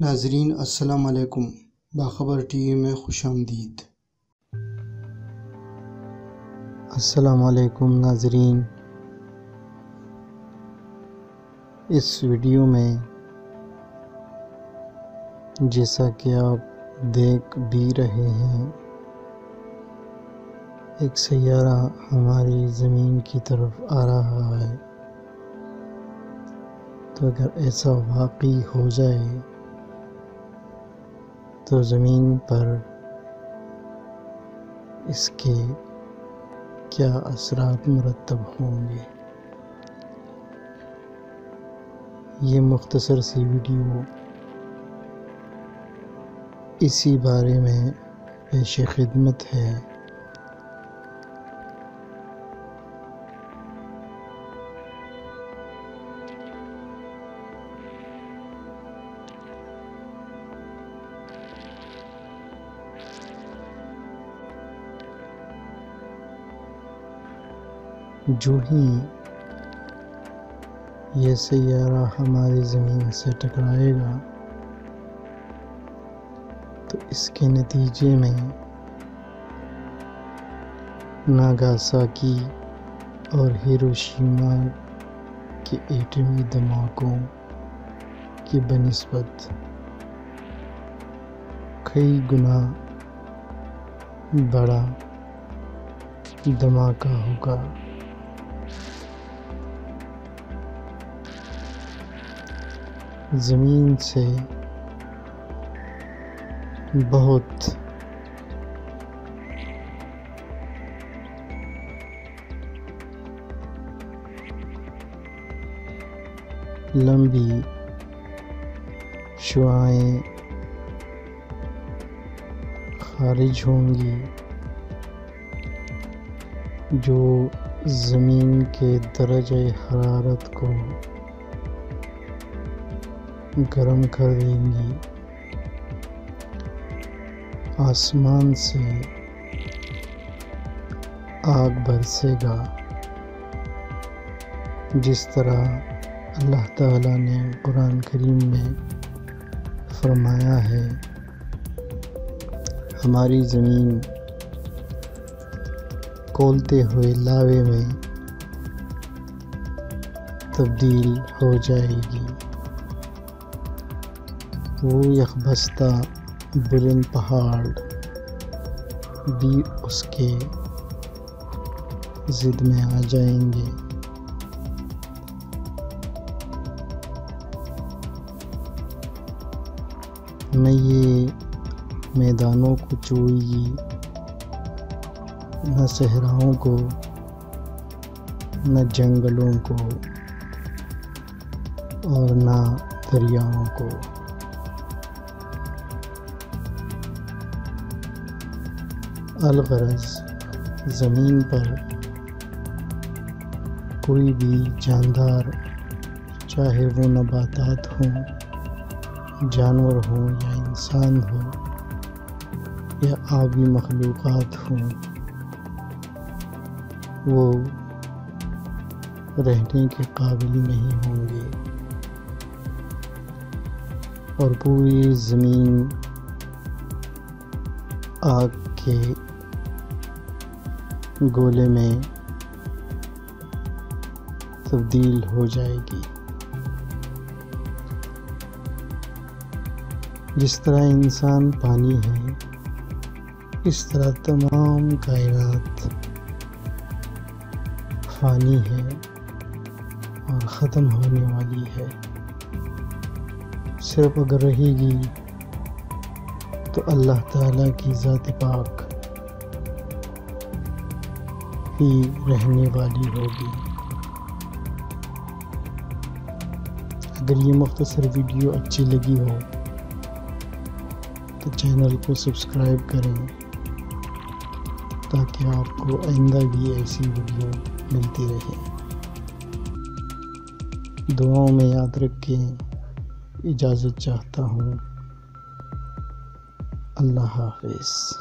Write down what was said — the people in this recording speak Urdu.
ناظرین السلام علیکم، باخبر ٹی وی میں خوش آمدید۔ السلام علیکم ناظرین، اس ویڈیو میں جیسا کہ آپ دیکھ بھی رہے ہیں، ایک سیارہ ہماری زمین کی طرف آ رہا ہے۔ تو اگر ایسا واقعی ہو جائے تو زمین پر اس کے کیا اثرات مرتب ہوں گے؟ یہ مختصر سی ویڈیو اسی بارے میں پیش خدمت ہے۔ جو ہی یہ سیارہ ہماری زمین سے ٹکرائے گا تو اس کے نتیجے میں ناگاساکی اور ہیروشیما کے ایٹمی دھماکوں کی بنسبت کئی گنا بڑا دھماکہ ہوگا۔ زمین سے بہت لمبی شعاعیں خارج ہوں گی جو زمین کے درجہ حرارت کو گرم کر دیں گی۔ آسمان سے آگ برسے گا، جس طرح اللہ تعالیٰ نے قرآن کریم میں فرمایا ہے، ہماری زمین کھولتے ہوئے لاوے میں تبدیل ہو جائے گی۔ وہ یکبستہ بلند پہاڑ بھی اس کے ضد میں آ جائیں گے۔ نہ یہ میدانوں کو چھوئے گی، نہ صحراؤں کو، نہ جنگلوں کو، اور نہ دریاؤں کو۔ الغرض زمین پر کوئی بھی جاندار، چاہے وہ نباتات ہوں، جانور ہوں یا انسان ہو یا آبی مخلوقات ہوں، وہ رہنے کے قابل نہیں ہوں گے، اور پوری زمین آگ کے گولے میں تبدیل ہو جائے گی۔ جس طرح انسان پانی ہے، اس طرح تمام کائنات فانی ہے اور ختم ہونے والی ہے۔ صرف اگر رہے گی تو اللہ تعالیٰ کی ذات پاک ہی رہنے والی ہوگی۔ اگر یہ مختصر ویڈیو اچھی لگی ہو تو چینل کو سبسکرائب کریں تاکہ آپ کو آئندہ بھی ایسی ویڈیو ملتی رہے۔ دعاؤں میں یاد رکھیں۔ اجازت چاہتا ہوں۔ اللہ حافظ۔